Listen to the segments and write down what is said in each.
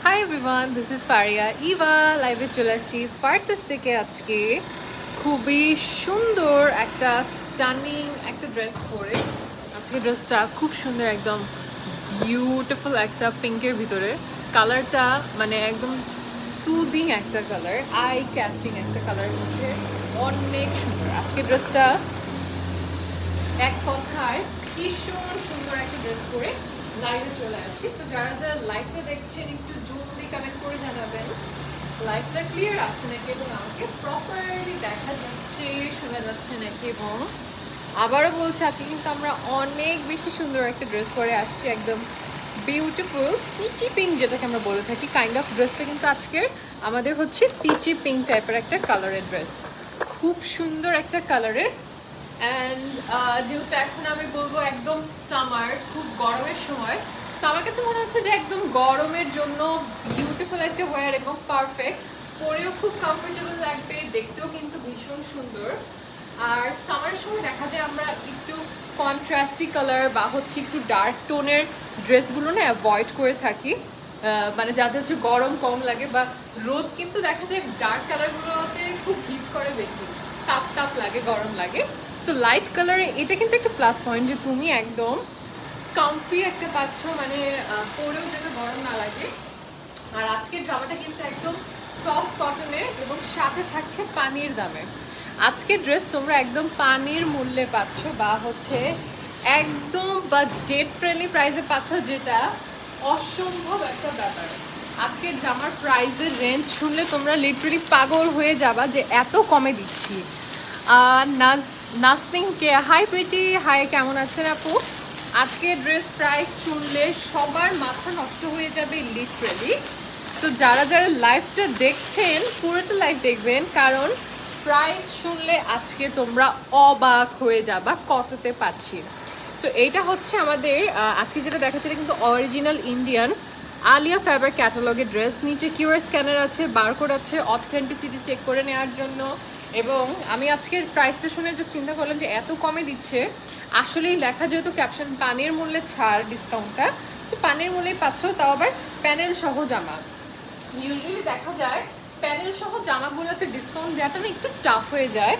Hi everyone, this is Faria Eva. লাইভে চলে আসছি পার্থেস থেকে। আজকে খুবই সুন্দর একটা স্টানিং একটা ড্রেস পরে। আজকে ড্রেসটা খুব সুন্দর, একদম বিউটিফুল একটা পিঙ্কের ভিতরে। কালারটা মানে একদম সুদিং একটা কালার, আই ক্যাচিং একটা কালারের মধ্যে, অনেক সুন্দর আজকে ড্রেসটা। এক কথায় ভীষণ সুন্দর একটা ড্রেস পরে লাইভে চলে আসছি। তো যারা যারা লাইভটা দেখছেন একটু জলদি কমেন্ট করে জানাবেন লাইভটা ক্লিয়ার আছে নাকি এবং আমাকে প্রপারলি দেখা যাচ্ছে, শোনা যাচ্ছে নাকি। এবং আবারও বলছি, আজকে কিন্তু আমরা অনেক বেশি সুন্দর একটা ড্রেস পরে আসছি, একদম বিউটিফুল পিচি পিঙ্ক যেটাকে আমরা বলে থাকি। কাইন্ড অফ ড্রেসটা কিন্তু আজকের আমাদের হচ্ছে পিচি পিঙ্ক টাইপের একটা কালারের ড্রেস, খুব সুন্দর একটা কালারের। অ্যান্ড যেহেতু এখন আমি বলবো একদম সামার, খুব গরমের সময়, তো আমার কাছে মনে হচ্ছে যে একদম গরমের জন্য বিউটিফুল একটা ওয়্যার এবং পারফেক্ট, পরেও খুব কমফোর্টেবল লাগবে, দেখতেও কিন্তু ভীষণ সুন্দর। আর সামারের সময় দেখা যায় আমরা একটু কন্ট্রাস্টি কালার বা হচ্ছে একটু ডার্ক টোনের ড্রেসগুলো না অ্যাভয়েড করে থাকি, মানে যাতে হচ্ছে গরম কম লাগে, বা রোদ কিন্তু দেখা যায় ডার্ক কালারগুলোতে খুব হিট করে বেশি, তাপ তাপ লাগে, গরম লাগে। সো লাইট কালারে এটা কিন্তু একটা প্লাস পয়েন্ট যে তুমি একদম কমফি একটা পাচ্ছ, মানে পরেও যেন গরম না লাগে। আর আজকের জামাটা কিন্তু একদম সফট কটনের এবং সাথে থাকছে পানির দামে। আজকের ড্রেস তোমরা একদম পানির মূল্যে পাচ্ছ, বা হচ্ছে একদম বাজেট ফ্রেন্ডলি প্রাইসে পাচ্ছ, যেটা অসম্ভব একটা ব্যাপার। আজকের জামার প্রাইসের রেঞ্জ শুনলে তোমরা লিটারালি পাগল হয়ে যাবা যে এত কমে দিচ্ছি। নাসনিং কে হাই প্রিটি, হাই, কেমন আছেন আপু? আজকে ড্রেস প্রাইস শুনলে সবার মাথা নষ্ট হয়ে যাবে লিটারালি। তো যারা যারা লাইভটা দেখছেন পুরোটা লাইভ দেখবেন, কারণ প্রাইস শুনলে আজকে তোমরা অবাক হয়ে যাবা কততে পাচ্ছি। সো এইটা হচ্ছে আমাদের আজকে যেটা দেখাচ্ছে, এটা কিন্তু অরিজিনাল ইন্ডিয়ান আলিয়া ফ্যাবার ক্যাটালগের ড্রেস। নিচে কিউআর স্ক্যানার আছে, বারকোড আছে অথেন্টিসিটি চেক করে নেওয়ার জন্য। এবং আমি আজকের প্রাইসটা শুনে জাস্ট চিন্তা করলাম যে এত কমে দিচ্ছে। আসলেই লেখা যেহেতু ক্যাপশন পানির মূল্যে ছাড় ডিসকাউন্টটা, সো পানির মূল্যেই পাচ্ছ, তাও আবার প্যানেল সহ জামা। ইউজুয়ালি দেখা যায় প্যানেল সহ জামাগুলোতে ডিসকাউন্ট দেওয়াটা না একটু টাফ হয়ে যায়,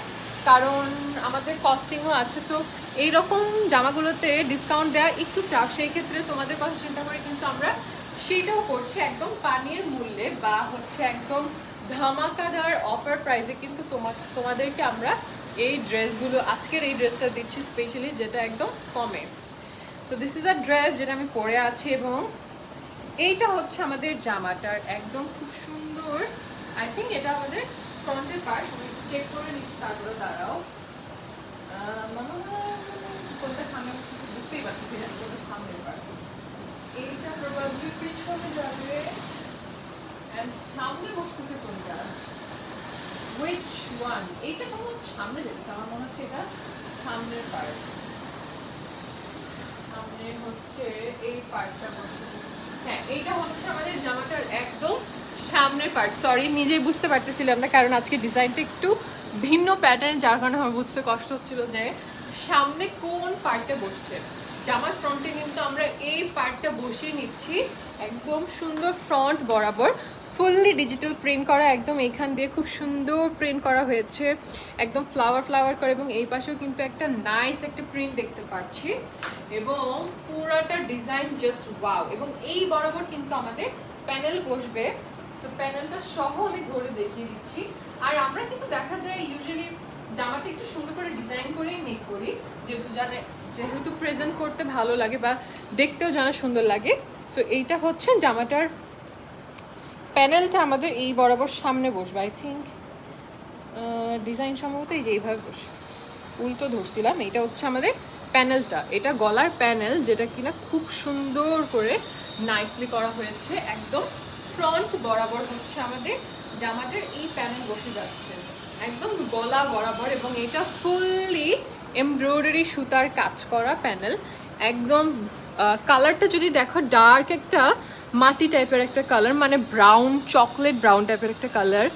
কারণ আমাদের কস্টিংও আছে। সো এইরকম জামাগুলোতে ডিসকাউন্ট দেওয়া একটু টাফ, সেই ক্ষেত্রে তোমাদের কথা চিন্তা করে কিন্তু আমরা সেইটাও করছি একদম পানির মূল্যে, বা হচ্ছে একদম ধামাকাদার অফার প্রাইসে কিন্তু তোমাদেরকে আমরা এই ড্রেসগুলো, আজকের এই ড্রেসটা দিচ্ছি স্পেশালি, যেটা একদম কমে। So this is a dress যেটা আমি পরে আছি, এবং এইটা হচ্ছে আমাদের জামাটার একদম খুব সুন্দর। আই থিঙ্ক এটা আমাদের ফ্রন্টের পার্ট, আমি চেক করে নিচ্ছি তারপরে। দাঁড়াও, কোনটা সামনে বুঝতেই পারছি না, কোনটা সামনের পার্ট। এইটা প্রবাবলি পিছনে যাবে, এন্ড সামনে বসতেছে কোনটা, হুইচ ওয়ান? এইটা সম্ভবত সামনে যাচ্ছে, আমার মনে হচ্ছে এটা সামনের পার্ট। সামনে হচ্ছে এই পার্টটা বসতেছে। হ্যাঁ, এইটা হচ্ছে আমাদের জামাটার একদম সামনের পার্ট। সরি, নিজেই বুঝতে পারতেছিলাম না, কারণ আজকে ডিজাইনটা একটু ভিন্ন প্যাটার্ন, যার কারণে আমার বুঝতে কষ্ট হচ্ছিল যে সামনে কোন পার্টটা বসছে। জামার ফ্রন্টে কিন্তু আমরা এই পার্টটা বসিয়ে নিচ্ছি, একদম সুন্দর ফ্রন্ট বরাবর ফুললি ডিজিটাল প্রিন্ট করা, একদম এখান দিয়ে খুব সুন্দর প্রিন্ট করা হয়েছে, একদম ফ্লাওয়ার ফ্লাওয়ার করে, এবং এই পাশেও কিন্তু একটা নাইস একটা প্রিন্ট দেখতে পাচ্ছি, এবং পুরাটা ডিজাইন জাস্ট ওয়াও। এবং এই বরাবর কিন্তু আমাদের প্যানেল বসবে। সো প্যানেলটা সহ আমি ধরে দেখিয়ে দিচ্ছি। আর আমরা কিন্তু দেখা যায় ইউজুয়ালি জামাটা একটু সুন্দর করে ডিজাইন করেই মেক করি, যেহেতু প্রেজেন্ট করতে ভালো লাগে বা দেখতেও যেন সুন্দর লাগে। সো এইটা হচ্ছে জামাটার প্যানেলটা আমাদের এই বরাবর সামনে বসবে। আই থিঙ্ক ডিজাইন সম্ভবত এই যে এইভাবে বসে, উল্টো ধরছিলাম। এটা হচ্ছে আমাদের প্যানেলটা, এটা গলার প্যানেল, যেটা কিনা খুব সুন্দর করে নাইসলি করা হয়েছে, একদম ফ্রন্ট বরাবর হচ্ছে আমাদের জামাটার এই প্যানেল বসে যাচ্ছে একদম গলা বরাবর। এবং এটা ফুললি এমব্রয়ডারি সুতার কাজ করা প্যানেল, একদম কালারটা যদি দেখো ডার্ক একটা মাটি টাইপের একটা কালার, মানে ব্রাউন, চকলেট ব্রাউন টাইপের একটা কালার।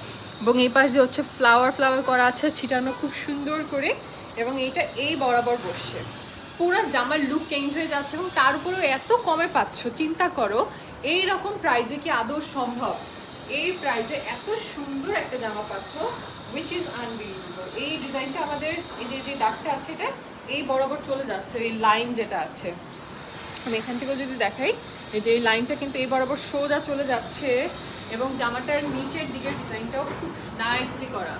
এবং এই পাশ দিয়ে হচ্ছে ফ্লাওয়ার ফ্লাওয়ার করা আছে ছিটানো খুব সুন্দর করে, এবং এইটা এই বরাবর বসছে। পুরো জামার লুক চেঞ্জ হয়ে যাচ্ছে, এবং তার উপরেও এত কমে পাচ্ছ, চিন্তা করো। এই রকম প্রাইসে কি আদৌ সম্ভব? এই প্রাইসে এত সুন্দর একটা জামা পাচ্ছ, which is unbelievable। এই ডিজাইনটা আমাদের এই যে দাগটা আছে এটা এই বরাবর চলে যাচ্ছে, এই লাইন যেটা আছে আমি এখান থেকে যদি দেখাই, এই যে এই লাইনটা কিন্তু এই বরাবর সোজা চলে যাচ্ছে এবং জামাটার নিচের দিকের ডিজাইনটাও খুব নাইসলি করা।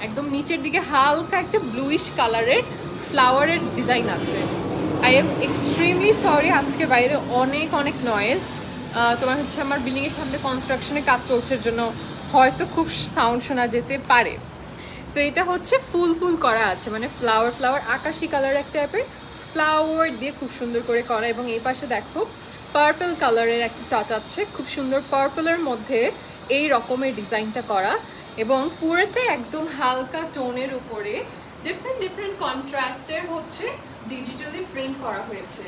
একদম নিচের দিকে হালকা একটা ব্লুইশ কালারের ফ্লাওয়ারের ডিজাইন আছে। আই এম এক্সট্রিমলি সরি, আজকে বাইরে অনেক অনেক নয়েজ। তোমার হচ্ছে আমার বিল্ডিংয়ের সামনে কনস্ট্রাকশনে কাজ চলছে জন্য হয়তো খুব সাউন্ড শোনা যেতে পারে। সো এটা হচ্ছে ফুল ফুল করা আছে, মানে ফ্লাওয়ার ফ্লাওয়ার আকাশি কালার এক টাইপের ফ্লাওয়ার দিয়ে খুব সুন্দর করে করা। এবং এই পাশে দেখো পার্পল কালারের একটা টাচ আছে, খুব সুন্দর পার্পলের মধ্যে এই রকমের ডিজাইনটা করা এবং পুরোটা একদম হালকা টোনের উপরে ডিফারেন্ট ডিফারেন্ট কন্ট্রাস্টের হচ্ছে ডিজিটালি প্রিন্ট করা হয়েছে।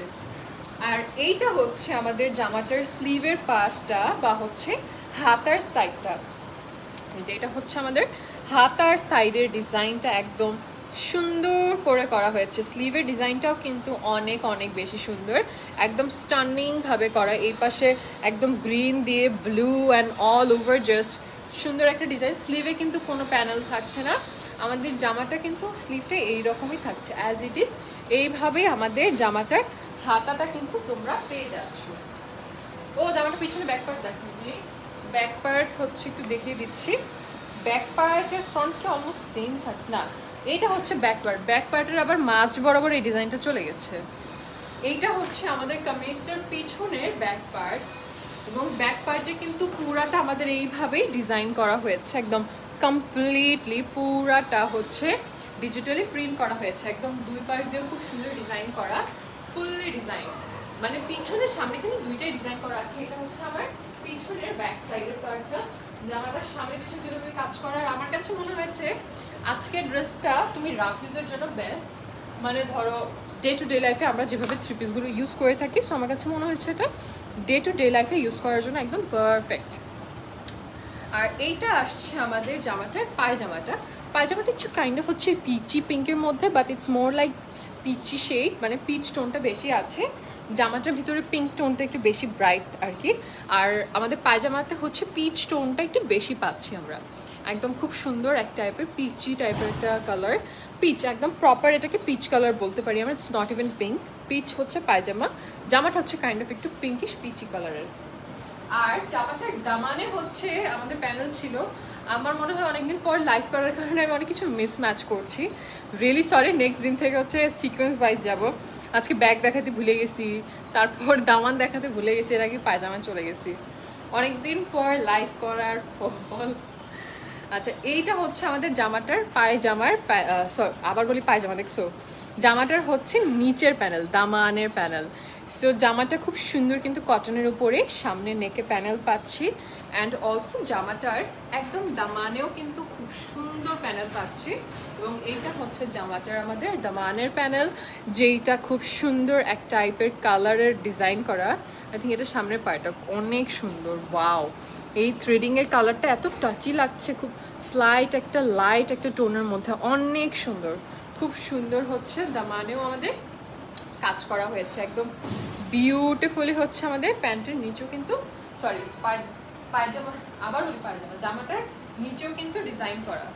আর এইটা হচ্ছে আমাদের জামাটার স্লিভের পাশটা বা হচ্ছে হাতার সাইডটা। এটা হচ্ছে আমাদের হাতার সাইডের ডিজাইনটা একদম সুন্দর করে করা হয়েছে। স্লিভের ডিজাইনটাও কিন্তু অনেক অনেক বেশি সুন্দর, একদম স্টানিং ভাবে করা। এই পাশে একদম গ্রিন দিয়ে blue and all over just সুন্দর একটা ডিজাইন। স্লিভে কিন্তু কোনো প্যানেল থাকছে না, আমাদের জামাটা কিন্তু স্লিভটা এইরকমই থাকছে অ্যাজ ইট ইজ। এইভাবেই আমাদের জামাটার হাতাটা কিন্তু তোমরা পেয়ে যাচ্ছ। ও জামাটা পিছনে ব্যাক পার্ট দেখো, ব্যাক পার্ট হচ্ছে একটু দেখিয়ে দিচ্ছি। ব্যাক পার্টের ফ্রন্টটা অলমোস্ট সেম থাকে না, এইটা হচ্ছে ব্যাক পার্ট, ব্যাক পার্টের আবার মাঝ বরাবর এই ডিজাইনটা চলে গেছে। এইটা হচ্ছে আমাদের কামিজটার পিছনের ব্যাক পার্ট এবং ব্যাক পার্টে কিন্তু পুরাটা আমাদের এইভাবেই ডিজাইন করা হয়েছে, একদম কমপ্লিটলি পুরাটা হচ্ছে ডিজিটালি প্রিন্ট করা হয়েছে। একদম দুই পাশ দিয়ে খুব সুন্দর ডিজাইন করা, ফুললি ডিজাইন, মানে পিছনের সামনে কিন্তু দুইটাই ডিজাইন করা আছে। এটা হচ্ছে আমার পিছনের ব্যাক সাইডের পার্টটা, জামাটার সামনে পিছনে যেভাবে কাজ করা। আমার কাছে মনে হয়েছে আজকের ড্রেসটা তুমি রাফ ইউজের জন্য বেস্ট, মানে ধরো ডে টু ডে লাইফে আমরা যেভাবে থ্রি পিসগুলো ইউজ করে থাকি, সো আমার কাছে মনে হয়েছে এটা ডে টু ডে লাইফে ইউজ করার জন্য একদম পারফেক্ট। আর এইটা আসছে আমাদের জামাটার পায়জামাটা। পায়জামাটা একটু কাইন্ড অফ হচ্ছে পিচি পিঙ্কের মধ্যে, but it's more like peachy shade, মানে পিচ টোনটা বেশি আছে। জামাটার ভিতরে পিঙ্ক টোনটা একটু বেশি ব্রাইট আর কি। আর আমাদের পায়জামাতে হচ্ছে পিচ টোনটা একটু বেশি পাচ্ছি আমরা। একদম খুব সুন্দর এক টাইপের পিচি টাইপের একটা কালার, পিচ একদম প্রপার, এটাকে পিচ কালার বলতে পারি আমরা, it's not even pink. Peach হচ্ছে পায়জামা, জামাটা হচ্ছে কাইন্ড অফ একটু পিঙ্কিশ পিচি কালারের। আর জামাটার দামানে হচ্ছে আমাদের প্যানেল ছিল। আমার মনে হয় অনেকদিন পর লাইভ করার কারণে আমি অনেক কিছু মিসম্যাচ করছি, রিয়েলি সরি। নেক্সট দিন থেকে হচ্ছে সিকোয়েন্স ওয়াইজ যাব। আজকে ব্যাগ দেখাতে ভুলে গেছি, তারপর দামান দেখাতে ভুলে গেছি, এর আগে পায়জামা চলে গেছি। অনেকদিন পর লাইভ করার ফল। আচ্ছা, এইটা হচ্ছে আমাদের জামাটার পায়জামার আবার বলি পায়জামা, দেখছো জামাটার হচ্ছে নিচের প্যানেল, দামানের প্যানেল। সো জামাটা খুব সুন্দর কিন্তু কটনের উপরে, সামনে নেকে প্যানেল পাচ্ছি অ্যান্ড অলসো জামাটার একদম দামানেও কিন্তু খুব সুন্দর প্যানেল পাচ্ছি। এবং এইটা হচ্ছে জামাটার আমাদের দামানের প্যানেল, যেইটা খুব সুন্দর এক টাইপের কালারের ডিজাইন করা। আই থিঙ্ক এটা সামনের পার্টটা অনেক সুন্দর, ওয়াও। এই থ্রেডিংয়ের কালারটা এত টাচি লাগছে, খুব স্লাইট একটা লাইট একটা টোনের মধ্যে, অনেক সুন্দর, খুব সুন্দর হচ্ছে দামানেও আমাদের কাজ করা হয়েছে একদম বিউটিফুলি। হচ্ছে আমাদের প্যান্টের নিচেও কিন্তু সরি পায়জামা, আবার ওই পায়জামা জামাটার নিচেও কিন্তু ডিজাইন করা।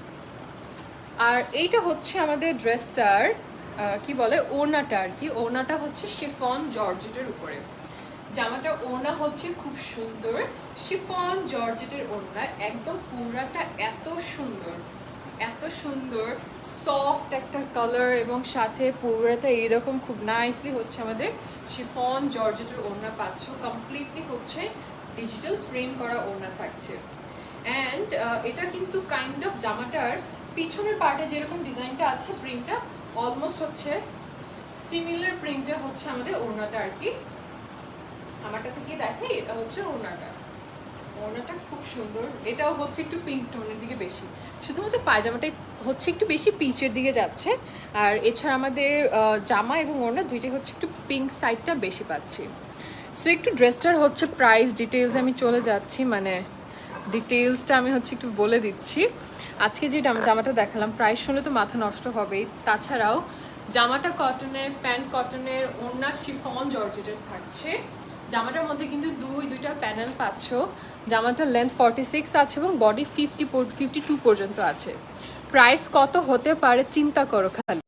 আর এইটা হচ্ছে আমাদের ড্রেসটার কি বলে ওড়নাটা আর কি। ওড়নাটা হচ্ছে শিফন জর্জেটের উপরে, জামাটা ওড়না হচ্ছে খুব সুন্দর শিফন জর্জেটের ওড়না, একদম পুরাটা এত সুন্দর এত সুন্দর সফট একটা কালার এবং সাথে পুরোটা এরকম খুব নাইসলি হচ্ছে আমাদের শিফন জর্জেটের ওড়না পাচ্ছ। কমপ্লিটলি হচ্ছে ডিজিটাল প্রিন্ট করা ওড়না থাকছে। অ্যান্ড এটা কিন্তু কাইন্ড অফ জামাটার পিছনের পার্টে যেরকম ডিজাইনটা আছে প্রিন্টটা অলমোস্ট হচ্ছে সিমিলার প্রিন্টে হচ্ছে আমাদের ওড়নাটা আর কি। আমারটা থেকে দেখে এটা হচ্ছে ওড়নাটা, ওড়নাটা খুব সুন্দর। এটাও হচ্ছে একটু পিঙ্ক টোনের দিকে বেশি, শুধুমাত্র পায়জামাটাই হচ্ছে একটু বেশি পিচের দিকে যাচ্ছে। আর এছাড়া আমাদের জামা এবং ওড়না দুইটাই হচ্ছে একটু পিঙ্ক সাইডটা বেশি পাচ্ছি। সো একটু ড্রেসটার হচ্ছে প্রাইস ডিটেলস আমি চলে যাচ্ছি, মানে ডিটেলসটা আমি হচ্ছে একটু বলে দিচ্ছি। আজকে যে জামাটা দেখালাম প্রাইস শুনে তো মাথা নষ্ট হবেই, তাছাড়াও জামাটা কটনের, প্যান্ট কটনের, ওড়না শিফন জর্জেটের থাকছে। জামাটার মধ্যে কিন্তু দুইটা প্যানেল পাচ্ছ। জামাটার লেন্থ 46 আছে এবং বডি 52 পর্যন্ত আছে। প্রাইস কত হতে পারে চিন্তা করো খালি।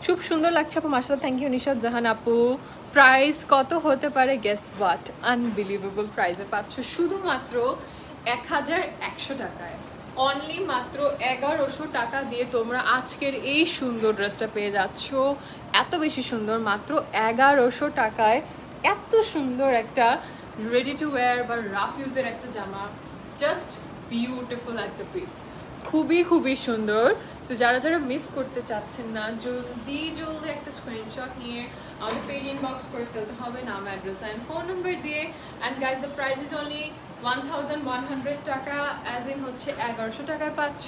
খুব সুন্দর লাগছে আপু, মাশাআল্লাহ, থ্যাংক ইউ নিশাদ জাহান আপু। প্রাইস কত হতে পারে, গেস হোয়াট? আনবিলিভেবল প্রাইসে পাচ্ছ শুধুমাত্র 1100 টাকায়। অনলি মাত্র 1100 টাকা দিয়ে তোমরা আজকের এই সুন্দর ড্রেসটা পেয়ে যাচ্ছ। এত বেশি সুন্দর, মাত্র 1100 টাকায় এত সুন্দর একটা রেডি টু ওয়্যার বা রাফ ইউজের একটা জামা। জাস্ট বিউটিফুল একটা পিস, খুবই খুবই সুন্দর। তো যারা যারা মিস করতে চাচ্ছেন না, জলদি জলদি একটা স্ক্রিনশট নিয়ে আমাদের পেজ ইনবক্স করে ফেলতে হবে, নাম, অ্যাড্রেস অ্যান্ড ফোন নাম্বার দিয়ে। And guys the price is only 1100 টাকা, অ্যাজ ইন হচ্ছে 1100 টাকায় পাচ্ছ।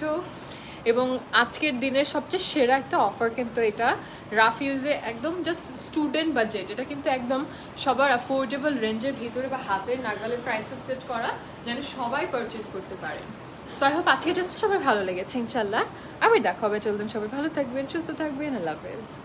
এবং আজকের দিনের সবচেয়ে সেরা একটা অফার কিন্তু এটা, রাফ ইউজে একদম জাস্ট স্টুডেন্ট বাজেট। এটা কিন্তু একদম সবার অ্যাফোর্ডেবল রেঞ্জের ভিতরে বা হাতের নাগালের প্রাইসে সেট করা, যেন সবাই পারচেস করতে পারে। সো আই হোপ আজকের ড্রেসটা সবাই ভালো লেগেছে ইনশাল্লাহ। আবার দেখা হবে, চলতেন, সবাই ভালো থাকবেন, সুস্থ থাকবেন, আল্লাহ হাফেজ।